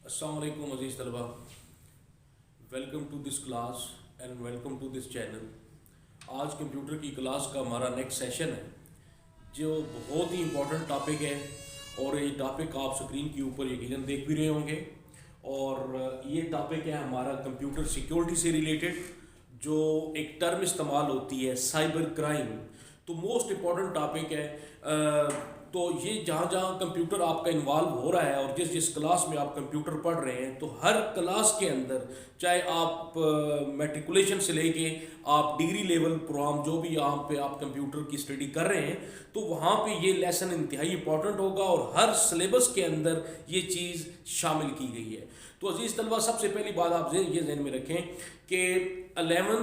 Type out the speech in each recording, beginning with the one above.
अस्सलाम वालेकुम अजीज़ तलबा, welcome to this class and welcome to this channel. आज कंप्यूटर की क्लास का हमारा नेक्स्ट सेशन है जो बहुत ही इम्पोर्टेंट टॉपिक है और ये टॉपिक आप स्क्रीन के ऊपर यकीनन देख भी रहे होंगे। और ये टॉपिक है हमारा कंप्यूटर सिक्योरिटी से रिलेटेड, जो एक टर्म इस्तेमाल होती है साइबर क्राइम। तो मोस्ट इम्पॉर्टेंट टॉपिक है। तो ये जहाँ जहाँ कंप्यूटर आपका इन्वॉल्व हो रहा है और जिस जिस क्लास में आप कंप्यूटर पढ़ रहे हैं, तो हर क्लास के अंदर चाहे आप मैट्रिकुलेशन से लेके आप डिग्री लेवल प्रोग्राम जो भी यहाँ पे आप कंप्यूटर की स्टडी कर रहे हैं, तो वहाँ पे ये लेसन इंतहाई इंपॉर्टेंट होगा और हर सिलेबस के अंदर ये चीज़ शामिल की गई है। तो अजीज़ तलबा, सबसे पहली बात आप ये ध्यान में रखें कि 11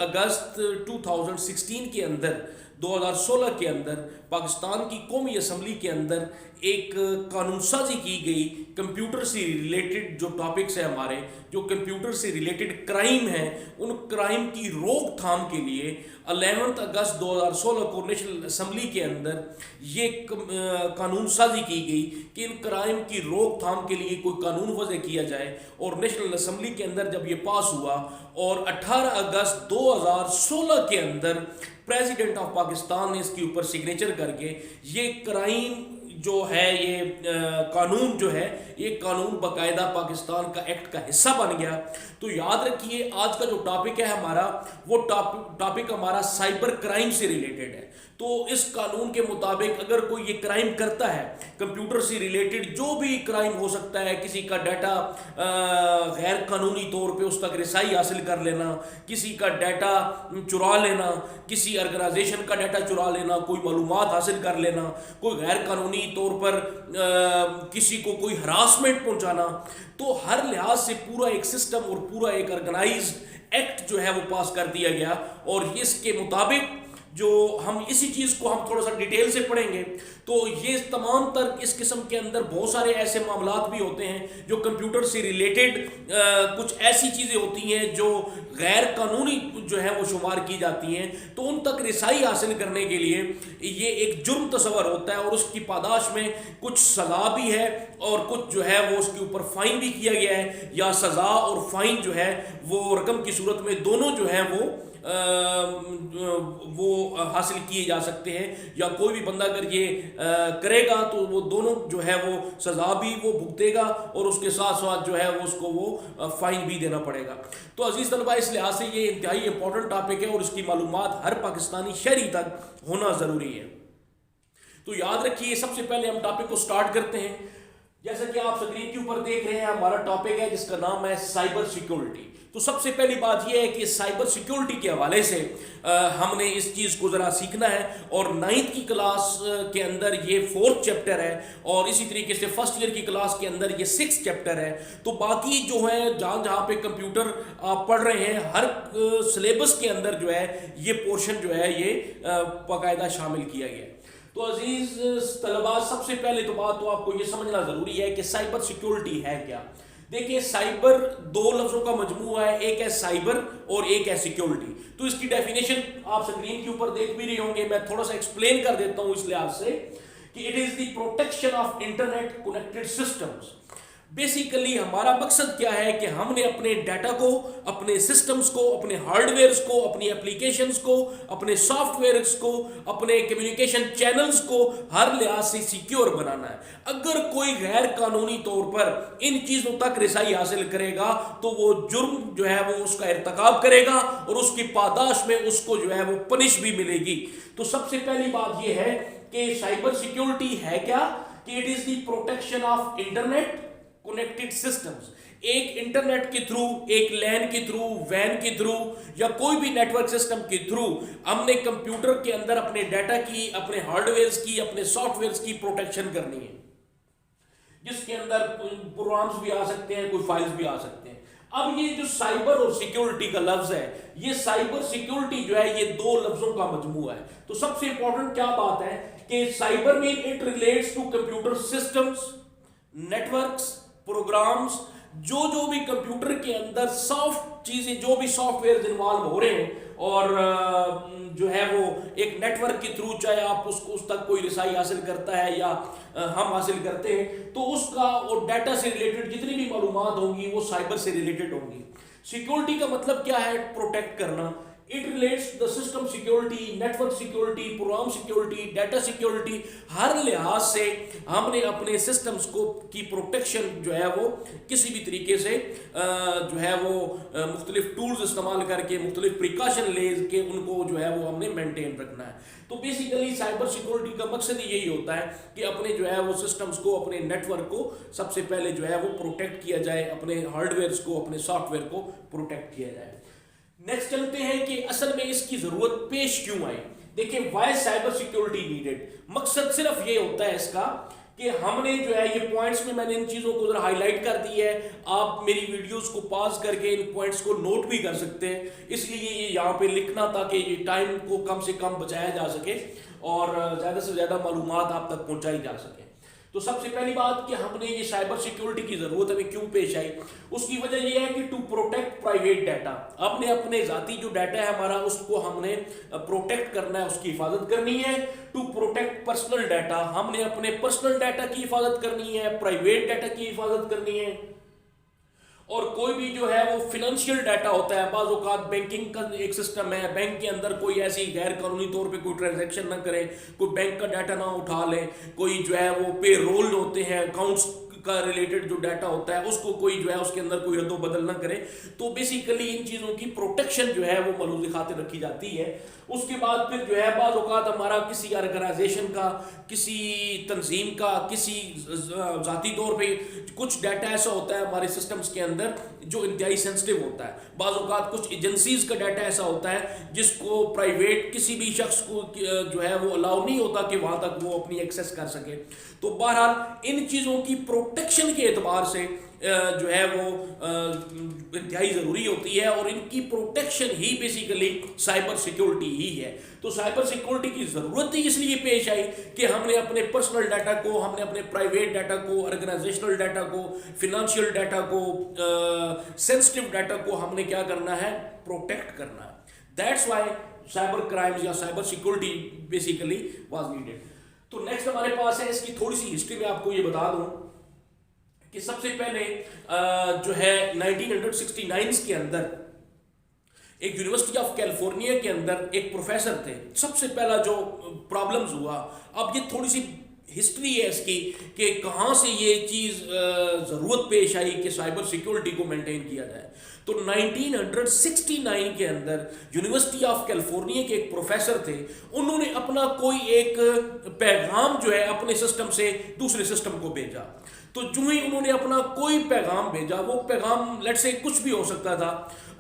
अगस्त 2016 के अंदर 2016 के अंदर पाकिस्तान की कौमी असम्बली के अंदर एक कानून साजी की गई कंप्यूटर से रिलेटेड जो टॉपिक्स है हमारे, जो कंप्यूटर से रिलेटेड क्राइम है, उन क्राइम की रोकथाम के लिए 11 अगस्त 2016 को नेशनल असम्बली के अंदर ये कानून साजी की गई कि इन क्राइम की रोकथाम के लिए कोई कानून वज़े किया जाए। और नेशनल असम्बली के अंदर जब ये पास हुआ और 18 अगस्त 2016 के अंदर प्रेसिडेंट ऑफ पाकिस्तान ने इसके ऊपर सिग्नेचर करके ये क्राइम जो है, ये कानून जो है, ये कानून बाकायदा पाकिस्तान का एक्ट का हिस्सा बन गया। तो याद रखिए, आज का जो टॉपिक है हमारा, वो टॉपिक हमारा साइबर क्राइम से रिलेटेड है। तो इस कानून के मुताबिक अगर कोई ये क्राइम करता है, कंप्यूटर से रिलेटेड जो भी क्राइम हो सकता है, किसी का डाटा गैर कानूनी तौर पे उस तक रसाई हासिल कर लेना, किसी का डाटा चुरा लेना, किसी ऑर्गेनाइजेशन का डाटा चुरा लेना, कोई मालूमात हासिल कर लेना, कोई गैर कानूनी तौर पर किसी को कोई हरासमेंट पहुंचाना, तो हर लिहाज से पूरा एक सिस्टम और पूरा एक ऑर्गेनाइज्ड एक्ट जो है वो पास कर दिया गया। और इसके मुताबिक जो हम इसी चीज़ को हम थोड़ा सा डिटेल से पढ़ेंगे, तो ये तमाम तर इस किस्म के अंदर बहुत सारे ऐसे मामलात भी होते हैं जो कंप्यूटर से रिलेटेड कुछ ऐसी चीज़ें होती हैं जो गैर कानूनी जो है वो शुमार की जाती हैं। तो उन तक रिसाई हासिल करने के लिए ये एक जुर्म तस्वर होता है और उसकी पादाश में कुछ सज़ा भी है और कुछ जो है वो उसके ऊपर फ़ाइन भी किया गया है, या सज़ा और फ़ाइन जो है वो रकम की सूरत में दोनों जो है वो हासिल किए जा सकते हैं। या कोई भी बंदा अगर ये करेगा तो वो दोनों जो है वो सज़ा भी वो भुगतेगा और उसके साथ साथ जो है वो उसको वो फ़ाइन भी देना पड़ेगा। तो अजीज़ तलबा, इस लिहाज से ये इंतहाई इंपॉर्टेंट टॉपिक है और इसकी मालूमात हर पाकिस्तानी शहरी तक होना ज़रूरी है। तो याद रखिए, सबसे पहले हम टॉपिक को स्टार्ट करते हैं। जैसा कि आप स्क्रीन के ऊपर देख रहे हैं, हमारा टॉपिक है जिसका नाम है साइबर सिक्योरिटी। तो सबसे पहली बात यह है कि साइबर सिक्योरिटी के हवाले से हमने इस चीज़ को ज़रा सीखना है। और 9th की क्लास के अंदर ये 4th चैप्टर है और इसी तरीके से फर्स्ट ईयर की क्लास के अंदर ये 6th चैप्टर है। तो बाकी जो है जहाँ जहाँ पे कंप्यूटर आप पढ़ रहे हैं, हर सिलेबस के अंदर जो है ये पोर्शन जो है ये बाकायदा शामिल किया गया है। तो अजीज तलबा, सबसे पहले तो बात तो आपको ये समझना ज़रूरी है कि साइबर सिक्योरिटी है क्या। देखिए, साइबर दो लफ्ज़ों का मजमूआ है, एक है साइबर और एक है सिक्योरिटी। तो इसकी डेफिनेशन आप स्क्रीन के ऊपर देख भी रहे होंगे, मैं थोड़ा सा एक्सप्लेन कर देता हूँ इस लिहाज से कि it is the protection of internet connected systems. Basically हमारा मकसद क्या है कि हमने अपने डाटा को, अपने सिस्टम्स को, अपने हार्डवेयर्स को, अपनी एप्लीकेशंस को, अपने सॉफ्टवेयर्स को, अपने कम्युनिकेशन चैनल्स को हर लिहाज से सिक्योर बनाना है। अगर कोई गैर कानूनी तौर पर इन चीज़ों तक रिसाई हासिल करेगा तो वो जुर्म जो है वो उसका इर्तकाब करेगा और उसकी पादाश में उसको जो है वो पनिश भी मिलेगी। तो सबसे पहली बात ये है कि साइबर सिक्योरिटी है क्या, कि it is the protection of internet connected systems. एक इंटरनेट के थ्रू, एक लैन के थ्रू, वैन के थ्रू या कोई भी नेटवर्क सिस्टम के थ्रू हमने कंप्यूटर के अंदर अपने डाटा की, अपने हार्डवेयर्स की, अपने सॉफ्टवेयर्स की प्रोटेक्शन करनी है, जिसके अंदर प्रोग्राम्स भी आ सकते हैं, कोई फाइल्स भी आ सकते हैं। अब ये जो साइबर और सिक्योरिटी का लफ्ज है, ये साइबर सिक्योरिटी जो है ये दो लफ्जों का मजमूआ है। तो सबसे इंपॉर्टेंट क्या बात है कि cyber mean it relates to computer systems, networks, programs जो भी कंप्यूटर के अंदर सॉफ्ट चीजें, जो भी सॉफ्टवेयर इन्वॉल्व हो रहे हैं और जो है वो एक नेटवर्क के थ्रू, चाहे आप उसको उस तक कोई रिसाई हासिल करता है या हम हासिल करते हैं, तो उसका और डाटा से रिलेटेड जितनी भी मालूमात होंगी वो साइबर से रिलेटेड होंगी। सिक्योरिटी का मतलब क्या है? प्रोटेक्ट करना। It relates the system security, network security, program security, data security. हर लिहाज से हमने अपने सिस्टम्स को की प्रोटेक्शन जो है वो किसी भी तरीके से जो है वो मुख्तलिफ टूल्स इस्तेमाल करके, मुख्तलिफ प्रिकॉशन ले के उनको जो है वो हमने मेंटेन रखना है। तो बेसिकली साइबर सिक्योरिटी का मकसद यही होता है कि अपने जो है वो सिस्टम्स को, अपने नेटवर्क को सबसे पहले जो है वो प्रोटेक्ट किया जाए, अपने हार्डवेयर को, अपने सॉफ्टवेयर को प्रोटेक्ट किया जाए। नेक्स्ट चलते हैं कि असल में इसकी जरूरत पेश क्यों आई। देखिए, व्हाई साइबर सिक्योरिटी नीडेड। मकसद सिर्फ ये होता है इसका कि हमने जो है ये पॉइंट्स में मैंने इन चीजों को जरा हाईलाइट कर दी है। आप मेरी वीडियोस को पॉज करके इन पॉइंट्स को नोट भी कर सकते हैं, इसलिए ये यहाँ पे लिखना ताकि ये टाइम को कम से कम बचाया जा सके और ज्यादा से ज्यादा मालूमात आप तक पहुंचाई जा सके। तो सबसे पहली बात कि हमने ये साइबर सिक्योरिटी की जरूरत हमें क्यों पेश आई, उसकी वजह यह है कि टू प्रोटेक्ट प्राइवेट डाटा। हमने अपने जाती जो डाटा है हमारा, उसको हमने प्रोटेक्ट करना है, उसकी हिफाजत करनी है। टू प्रोटेक्ट पर्सनल डाटा, हमने अपने पर्सनल डाटा की हिफाजत करनी है, प्राइवेट डाटा की हिफाजत करनी है। और कोई भी जो है वो फिनेंशियल डाटा होता है, बाज़ औक़ात बैंकिंग का एक सिस्टम है, बैंक के अंदर कोई ऐसी गैर कानूनी तौर पे कोई ट्रांजैक्शन ना करे, कोई बैंक का डाटा ना उठा ले, कोई जो है वो पे रोल होते हैं, अकाउंट्स का रिलेटेड जो डाटा होता है उसको कोई जो है उसके अंदर कोई रद्दो बदल ना करे। तो बेसिकली इन चीज़ों की प्रोटेक्शन जो है वो मलूज़ खातिर रखी जाती है। उसके बाद फिर जो है बाज़ औक़ात हमारा किसी ऑर्गेनाइजेशन का, किसी तंजीम का, किसी ज़ाती तौर पे कुछ डाटा ऐसा होता है हमारे सिस्टम्स के अंदर जो इंतहाई सेंसिटिव होता है। बाज़ औक़ात कुछ एजेंसीज का डाटा ऐसा होता है जिसको प्राइवेट किसी भी शख्स को जो है वो अलाउ नहीं होता कि वहाँ तक वो अपनी एक्सेस कर सके। तो बहरहाल इन चीज़ों की प्रोटेक्शन के एतबार से जो है वो इंतहाई ज़रूरी होती है और इनकी प्रोटेक्शन ही बेसिकली साइबर सिक्योरिटी ही है। तो साइबर सिक्योरिटी की ज़रूरत ही इसलिए पेश आई कि हमने अपने पर्सनल डाटा को, हमने अपने प्राइवेट डाटा को, ऑर्गेनाइजेशनल डाटा को, फिनेंशियल डाटा को, सेंसिटिव डाटा को हमने क्या करना है? प्रोटेक्ट करना है। दैट्स वाई साइबर क्राइम्स या cyber security basically was needed. तो नेक्स्ट हमारे पास है, इसकी थोड़ी सी हिस्ट्री में आपको ये बता दूं कि सबसे पहले जो है 1969 के अंदर एक यूनिवर्सिटी ऑफ कैलिफोर्निया के अंदर एक प्रोफेसर थे। सबसे पहला जो प्रॉब्लम्स हुआ, अब ये थोड़ी सी हिस्ट्री है इसकी कि कहाँ से ये चीज़ ज़रूरत पेश आई कि साइबर सिक्योरिटी को मेंटेन किया जाए। तो 1969 के अंदर यूनिवर्सिटी ऑफ कैलिफोर्निया के एक प्रोफेसर थे, उन्होंने अपना कोई एक पैगाम जो है अपने सिस्टम से दूसरे सिस्टम को भेजा। तो जो ही उन्होंने अपना कोई पैगाम भेजा, वो पैगाम लेट्स से कुछ भी हो सकता था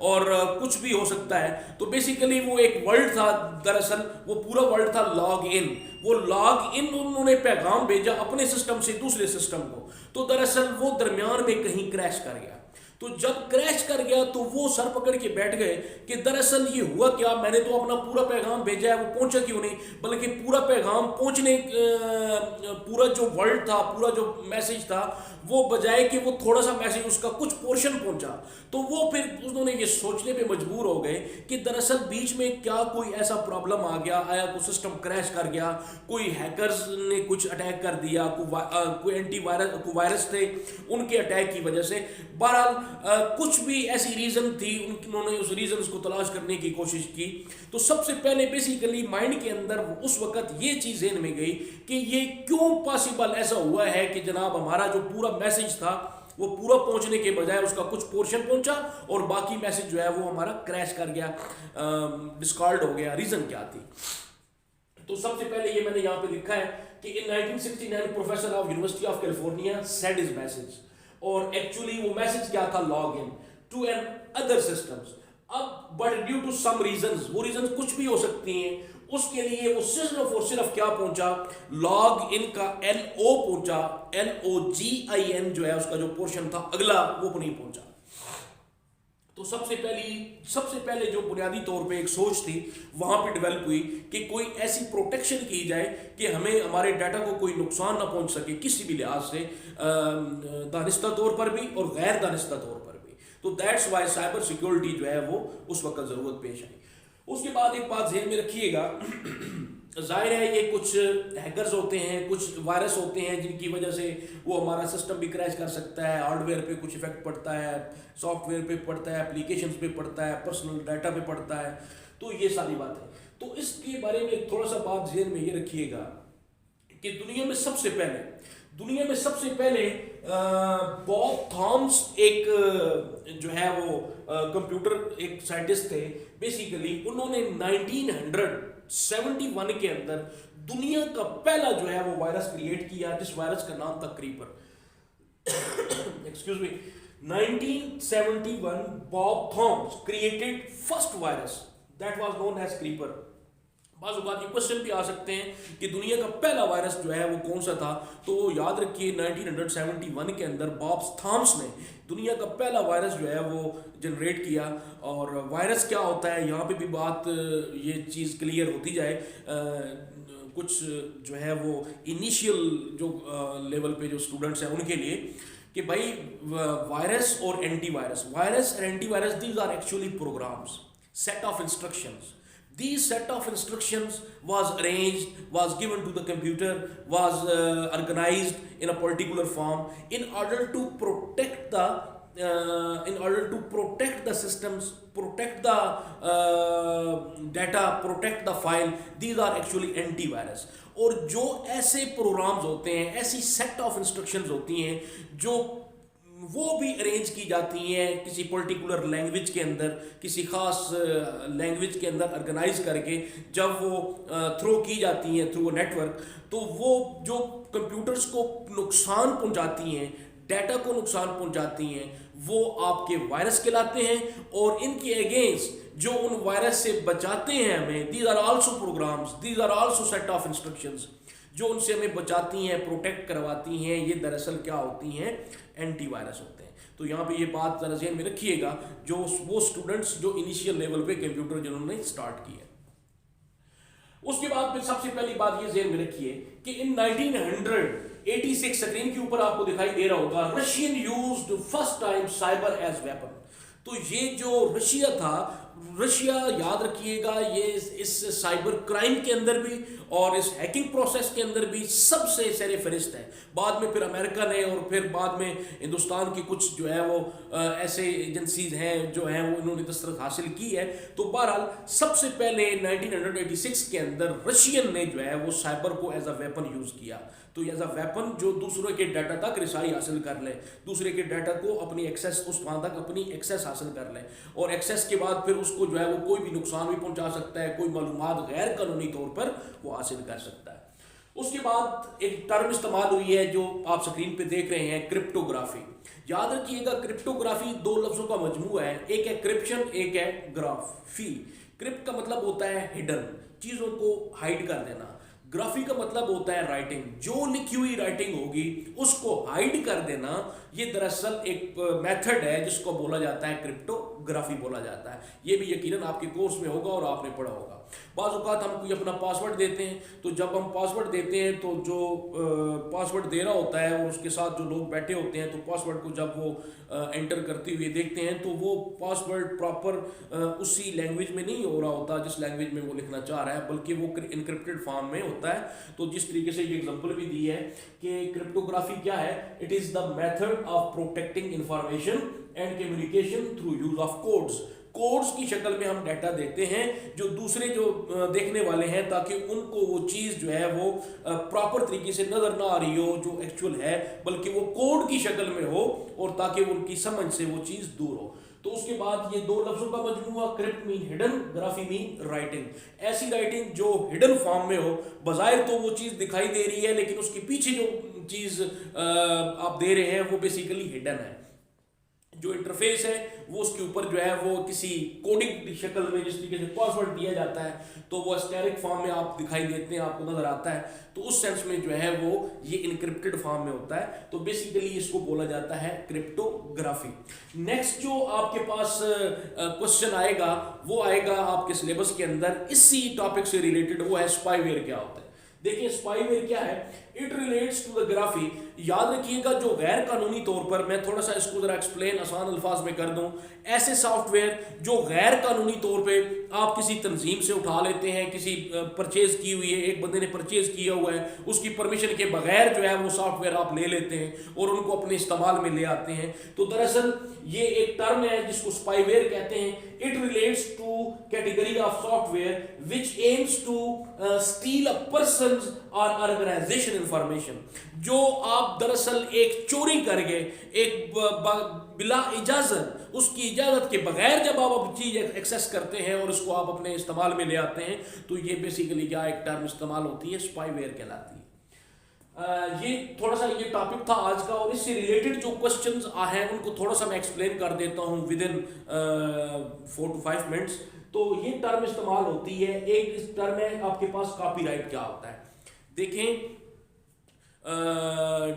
और कुछ भी हो सकता है। तो बेसिकली वो एक वर्ड था, दरअसल वो पूरा वर्ड था लॉग इन। वो लॉग इन उन्होंने पैगाम भेजा अपने सिस्टम से दूसरे सिस्टम को, तो दरअसल वो दरमियान में कहीं क्रैश कर गया। तो जब क्रैश कर गया तो वो सर पकड़ के बैठ गए कि दरअसल ये हुआ क्या, मैंने तो अपना पूरा पैगाम भेजा है, वो पहुंचा क्यों नहीं? बल्कि पूरा पैगाम पहुंचने, पूरा जो वर्ड था, पूरा जो मैसेज था, वो बजाय कि वो थोड़ा सा मैसेज, उसका कुछ पोर्शन पहुंचा। तो वो फिर उन्होंने ये सोचने पे मजबूर हो गए कि दरअसल बीच में क्या कोई ऐसा प्रॉब्लम आ गया, आया कोई सिस्टम क्रैश कर गया, कोई हैकर्स ने कुछ अटैक कर दिया, कोई वायरस थे उनके अटैक की वजह से। बहरहाल कुछ भी ऐसी रीज़न थी, उन्होंने उस रीज़न को तलाश करने की कोशिश की। तो सबसे पहले बेसिकली माइंड के अंदर उस वक्त ये चीज़ ज़हन में गई कि ये क्यों पॉसिबल ऐसा हुआ है कि जनाब हमारा जो पूरा मैसेज था वो पूरा पहुंचने के बजाय उसका कुछ पोर्शन पहुंचा और बाकी मैसेज जो है वो हमारा क्रैश कर गया, डिस्कार्ड हो गया। रीज़न क्या थी? तो सबसे पहले ये मैंने यहाँ पे लिखा है कि in 1969 professor of university of California said his message, और एक्चुअली वो मैसेज क्या था? Log in to another systems. अब but due to some reasons, वो रीजंस कुछ भी हो सकती हैं, उसके लिए वो सिर्फ और सिर्फ क्या पहुंचा? लॉग इन का LO पहुंचा, LOGIN जो है उसका जो पोर्शन था अगला वो नहीं पहुंचा। तो सबसे पहले जो बुनियादी तौर पे एक सोच थी वहां पे डेवलप हुई कि कोई ऐसी प्रोटेक्शन की जाए कि हमें हमारे डाटा को कोई नुकसान ना पहुंच सके किसी भी लिहाज से, दानिस्ता तौर पर भी और गैर दानिस्ता तौर पर भी। तो दैट्स वाई साइबर सिक्योरिटी जो है वो उस वक्त ज़रूरत पेश आई। उसके बाद एक बात ध्यान में रखिएगा, जाहिर है ये कुछ हैकर्स होते हैं, कुछ वायरस होते हैं जिनकी वजह से वो हमारा सिस्टम भी क्रैश कर सकता है, हार्डवेयर पे कुछ इफेक्ट पड़ता है, सॉफ्टवेयर पे पड़ता है, एप्लीकेशंस पे पड़ता है, पर्सनल डाटा पे पड़ता है। तो ये सारी बात है। तो इसके बारे में थोड़ा सा बात ज़हन में ये रखिएगा कि दुनिया में सबसे पहले बॉब थॉम्स एक जो है वो कंप्यूटर एक साइंटिस्ट थे। बेसिकली उन्होंने 1971 के अंदर दुनिया का पहला जो है वो वायरस क्रिएट किया, जिस वायरस का नाम था creeper. Excuse me, 1971 Bob Thomas created first virus that was known as creeper. बाज़ औक़ात ये क्वेश्चन भी आ सकते हैं कि दुनिया का पहला वायरस जो है वो कौन सा था। तो याद रखिए 1971 के अंदर बॉब थॉम्स ने दुनिया का पहला वायरस जो है वो जनरेट किया। और वायरस क्या होता है, यहाँ पे भी बात ये चीज़ क्लियर होती जाए, कुछ जो है वो इनिशियल जो लेवल पे जो स्टूडेंट्स हैं उनके लिए, कि भाई वायरस और एंटीवायरस, वायरस और antivirus these are actually programs, set of instructions. These set of instructions was arranged, was given to the computer, was organized in a particular form in order to protect the systems, protect the data, protect the file. These are actually antivirus. और जो ऐसे programmes होते हैं, ऐसी set of instructions होती हैं जो वो भी अरेंज की जाती हैं किसी पर्टिकुलर लैंग्वेज के अंदर, किसी ख़ास लैंग्वेज के अंदर ऑर्गेनाइज करके जब वो थ्रो की जाती हैं थ्रू नेटवर्क, तो वो जो कंप्यूटर्स को नुकसान पहुंचाती हैं, डाटा को नुकसान पहुंचाती हैं, वो आपके वायरस कहलाते हैं। और इनके अगेंस्ट जो उन वायरस से बचाते हैं हमें, these are also programs, these are also set of instructions जो उनसे हमें बचाती हैं, प्रोटेक्ट करवाती हैं। ये दरअसल क्या होती हैं, एंटीवायरस होते हैं। तो यहाँ पे ये बात जरा ज़हन में रखिएगा, जो वो स्टूडेंट्स जो इनिशियल लेवल पे कंप्यूटर जिन्होंने स्टार्ट किया। उसके बाद फिर सबसे पहली बात ये ज़हन में रखिए कि इन 1986 स्क्रीन के ऊपर आपको दिखाई दे रहा होगा, Russian used first time cyber as weapon. तो ये जो रशिया था, रशिया याद रखिएगा ये इस साइबर क्राइम के अंदर भी और इस हैकिंग प्रोसेस के अंदर भी सबसे सर फहरिस्त है। बाद में फिर अमेरिका ने और फिर बाद में हिंदुस्तान की कुछ जो है वो ऐसे एजेंसीज हैं जो हैं वो इन्होंने दस्तरस हासिल की है। तो बहरहाल सबसे पहले 1986 के अंदर रशियन ने जो है वो साइबर को एज अ वेपन यूज़ किया। तो एज अ वेपन जो दूसरों के डाटा तक रिसाई हासिल कर ले, दूसरे के डाटा को अपनी एक्सेस, उस वहाँ तक अपनी एक्सेस हासिल कर ले, और एक्सेस के बाद फिर उसको जो है वो कोई भी नुकसान भी पहुंचा सकता है, कोई मालूमात गैर कानूनी तौर पर वो हासिल कर सकता है। उसके बाद एक टर्म इस्तेमाल हुई है जो आप स्क्रीन पे देख रहे हैं, क्रिप्टोग्राफी। याद रखिएगा क्रिप्टोग्राफी दो लफ्जों का मजमूआ है, एक है क्रिप्शन, एक है ग्राफी। क्रिप्ट का मतलब होता है हिडन, चीज़ों को हाइड कर देना। ग्राफी का मतलब होता है राइटिंग, जो लिखी हुई राइटिंग होगी उसको हाइड कर देना। ये दरअसल एक मेथड है जिसको बोला जाता है क्रिप्टोग्राफी बोला जाता है। ये भी यकीनन आपके कोर्स में होगा और आपने पढ़ा होगा। बाज़ औक़ात हम कोई अपना पासवर्ड देते हैं, तो जब हम पासवर्ड देते हैं तो जो पासवर्ड दे रहा होता है और उसके साथ जो लोग बैठे होते हैं, तो पासवर्ड को जब वो एंटर करते हुए देखते हैं तो वो पासवर्ड प्रॉपर उसी लैंग्वेज में नहीं हो रहा होता जिस लैंग्वेज में वो लिखना चाह रहा है, बल्कि वो इनक्रिप्टेड फॉर्म में होता है। तो जिस तरीके से ये एग्जांपल भी दी है कि क्रिप्टोग्राफी क्या है, it is the method of protecting information and communication through use of codes. Codes की शक्ल में हम डाटा देते हैं जो दूसरे जो देखने वाले हैं, ताकि उनको वो चीज़ जो है वो प्रॉपर तरीके से नज़र ना आ रही हो जो एक्चुअल है, बल्कि वो कोड की शक्ल में हो, और ताकि उनकी समझ से वो चीज़ दूर हो। तो उसके बाद ये दो लफ्जों का मजमूआ, crypt mean hidden, graphy mean writing. ऐसी राइटिंग जो हिडन फॉर्म में हो, बज़ाहिर तो वो चीज़ दिखाई दे रही है लेकिन उसके पीछे जो चीज़ आप दे रहे हैं वो बेसिकली हिडन है। जो इंटरफेस है वो उसके ऊपर जो है वो किसी कोडिंग की शक्ल में जिस तरीके से पासवर्ड दिया जाता है तो वो स्टेरिक फॉर्म में आप दिखाई देते हैं, आपको नजर आता है, तो उस सेंस में जो है वो ये इनक्रिप्टेड फॉर्म में होता है। तो बेसिकली इसको बोला जाता है क्रिप्टोग्राफी। नेक्स्ट जो आपके पास क्वेश्चन आएगा वो आएगा आपके सिलेबस के अंदर इसी टॉपिक से रिलेटेड, वो है स्पाईवेयर क्या होता है। देखिए स्पाईवेयर क्या है, it relates to the graphy. याद रखिएगा जो गैर कानूनी तौर पर, मैं थोड़ा सा इसको जरा एक्सप्लेन आसान अल्फाज में कर दूं, ऐसे सॉफ्टवेयर जो गैर कानूनी तौर पे आप किसी तंजीम से उठा लेते हैं, किसी परचेज की हुई है, एक बंदे ने परचेज किया हुआ है, उसकी परमिशन के बगैर जो है वो सॉफ्टवेयर आप ले लेते हैं और उनको अपने इस्तेमाल में ले आते हैं, तो दरअसल ये एक टर्म है जिसको स्पाईवेयर कहते हैं। It relates to category of software which aims to steal a person's और ऑर्गेनाइजेशन इंफॉर्मेशन। जो आप दरअसल एक चोरी करके एक बिला इजाजत, उसकी इजाजत के बगैर जब आप चीज एक्सेस करते हैं और उसको आप अपने इस्तेमाल में ले आते हैं, तो ये बेसिकली क्या एक टर्म इस्तेमाल होती है, स्पाईवेयर कहलाती है। ये थोड़ा सा ये टॉपिक था आज का, और इससे रिलेटेड जो क्वेश्चंस हैं उनको थोड़ा सा मैं एक्सप्लेन कर देता हूँ विद इन 4 to 5 मिनट्स। तो ये टर्म इस्तेमाल होती है, एक इस टर्म है आपके पास कॉपीराइट क्या होता है। देखें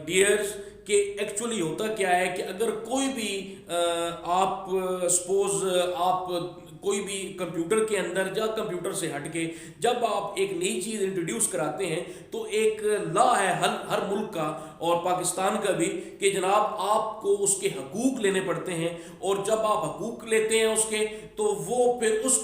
डियर्स कि एक्चुअली होता क्या है कि अगर कोई भी आप सपोज आप कोई भी कंप्यूटर के अंदर या कंप्यूटर से हटके जब आप एक नई चीज़ इंट्रोड्यूस कराते हैं तो एक लॉ है हर मुल्क का और पाकिस्तान का भी कि जनाब आपको उसके हकूक लेने पड़ते हैं, और जब आप हकूक लेते हैं उसके तो वो फिर उस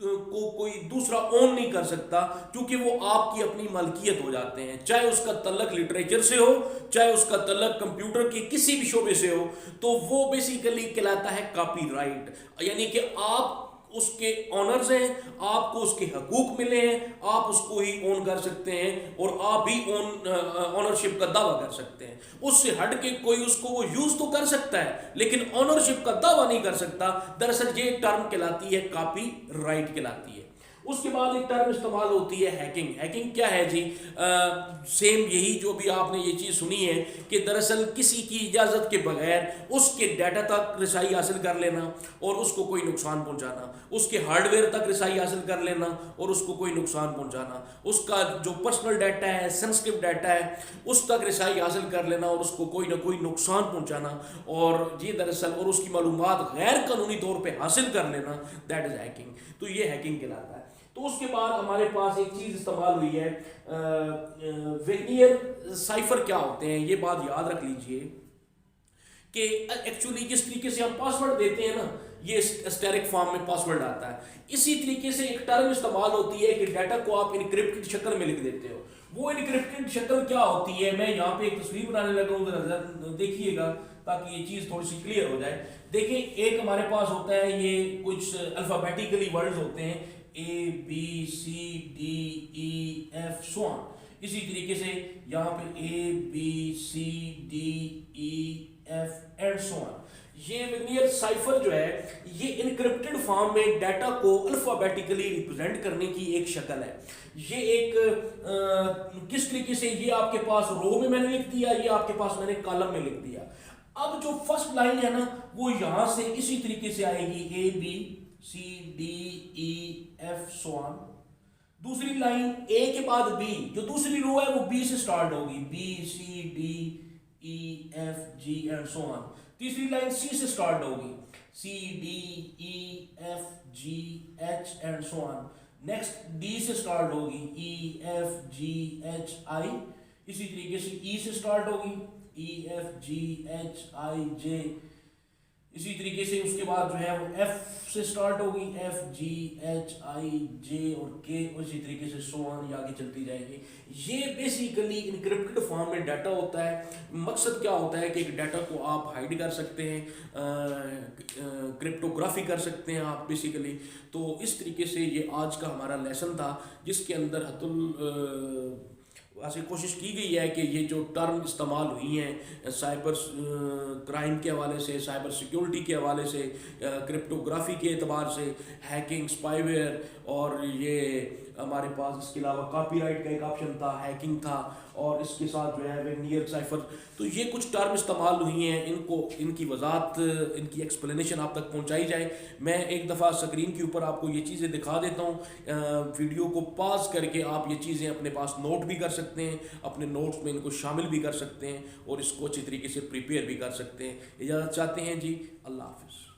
को कोई दूसरा ओन नहीं कर सकता, क्योंकि वो आपकी अपनी मलकियत हो जाते हैं, चाहे उसका तल्लक लिटरेचर से हो, चाहे उसका तल्लक कंप्यूटर के किसी भी शोबे से हो, तो वो बेसिकली कहलाता है कॉपीराइट। यानी कि आप उसके ऑनर्स हैं, आपको उसके हकूक मिले हैं, आप उसको ही ओन कर सकते हैं और आप ही ऑनरशिप का दावा कर सकते हैं। उससे हट के कोई उसको वो यूज तो कर सकता है लेकिन ऑनरशिप का दावा नहीं कर सकता। दरअसल ये टर्म कहलाती है कॉपीराइट कहलाती है। उसके बाद एक टर्म इस्तेमाल होती है हैकिंग। हैकिंग क्या है जी? सेम यही जो भी आपने ये चीज़ सुनी है कि दरअसल किसी की इजाज़त के बगैर उसके डाटा तक रिसाई हासिल कर लेना और उसको कोई नुकसान पहुंचाना, उसके हार्डवेयर तक रिसाई हासिल कर लेना और उसको कोई नुकसान पहुंचाना, उसका जो पर्सनल डाटा है, सेंसिटिव डाटा है, उस तक रिसाई हासिल कर लेना और उसको कोई ना कोई नुकसान पहुंचाना, और ये दरअसल और उसकी मालूमात गैर कानूनी तौर पर हासिल कर लेना, दैट इज हैकिंग। तो ये हैकिंग कहलाता है। तो उसके बाद हमारे पास एक चीज इस्तेमाल हुई है वेगनियर साइफर क्या होते हैं, ये बात याद रख लीजिए कि एक्चुअली जिस तरीके से हम पासवर्ड देते हैं ना, ये स्टेरिक फॉर्म में पासवर्ड आता है, इसी तरीके से एक टर्म इस्तेमाल होती है कि डाटा को आप इनक्रिप्टेड शक्ल में लिख देते हो। वो इनक्रिप्टेड शक्ल क्या होती है, मैं यहाँ पे एक तस्वीर बनाने लगा हूँ, जरा देखिएगा ताकि ये चीज़ थोड़ी सी क्लियर हो जाए। देखिए एक हमारे पास होता है, ये कुछ अल्फाबेटिकली वर्ड्स होते हैं, ABCDEF सो ऑन। इसी तरीके से यहाँ पे ABCDEF एंड सो ऑन। ये वेगनियर साइफर जो है ये इनक्रिप्टेड फॉर्म में डाटा को अल्फाबेटिकली रिप्रेजेंट करने की एक शक्ल है। ये एक किस तरीके से, ये आपके पास रो में मैंने लिख दिया, ये आपके पास मैंने कॉलम में लिख दिया। अब जो फर्स्ट लाइन है ना वो यहां से इसी तरीके से आएगी, ABCDEF सो ऑन। दूसरी लाइन ए के बाद बी, जो दूसरी रो है वो बी से स्टार्ट होगी, BCDEFG एंड सो ऑन। तीसरी लाइन सी से स्टार्ट होगी, CDEFGH and so on. Next D से स्टार्ट होगी, EFGHI। इसी तरीके से ई से स्टार्ट होगी, EFGHIJ। इसी तरीके से उसके बाद जो है वो एफ से स्टार्ट होगी, FGHIJ और के, उसी तरीके से सो ऑन आगे चलती जाएगी। ये बेसिकली इनक्रिप्टेड फॉर्म में डाटा होता है। मकसद क्या होता है कि एक डाटा को आप हाइड कर सकते हैं, क्रिप्टोग्राफी कर सकते हैं आप बेसिकली। तो इस तरीके से ये आज का हमारा लेसन था जिसके अंदर ऐसी कोशिश की गई है कि ये जो टर्म इस्तेमाल हुई हैं साइबर क्राइम के हवाले से, साइबर सिक्योरिटी के हवाले से, क्रिप्टोग्राफी के एतबार से, हैकिंग, स्पाईवेयर, और ये हमारे पास इसके अलावा कॉपीराइट का एक ऑप्शन था, हैकिंग था, और इसके साथ जो है वेनियर साइफर, तो ये कुछ टर्म इस्तेमाल हुई हैं, इनको इनकी वजाहत, इनकी एक्सप्लेनेशन आप तक पहुंचाई जाए। मैं एक दफ़ा स्क्रीन के ऊपर आपको ये चीज़ें दिखा देता हूँ, वीडियो को पॉज करके आप ये चीज़ें अपने पास नोट भी कर सकते हैं, अपने नोट्स में इनको शामिल भी कर सकते हैं और इसको अच्छी तरीके से प्रिपेयर भी कर सकते हैं। इजाज़त चाहते हैं जी, अल्लाह हाफिज़।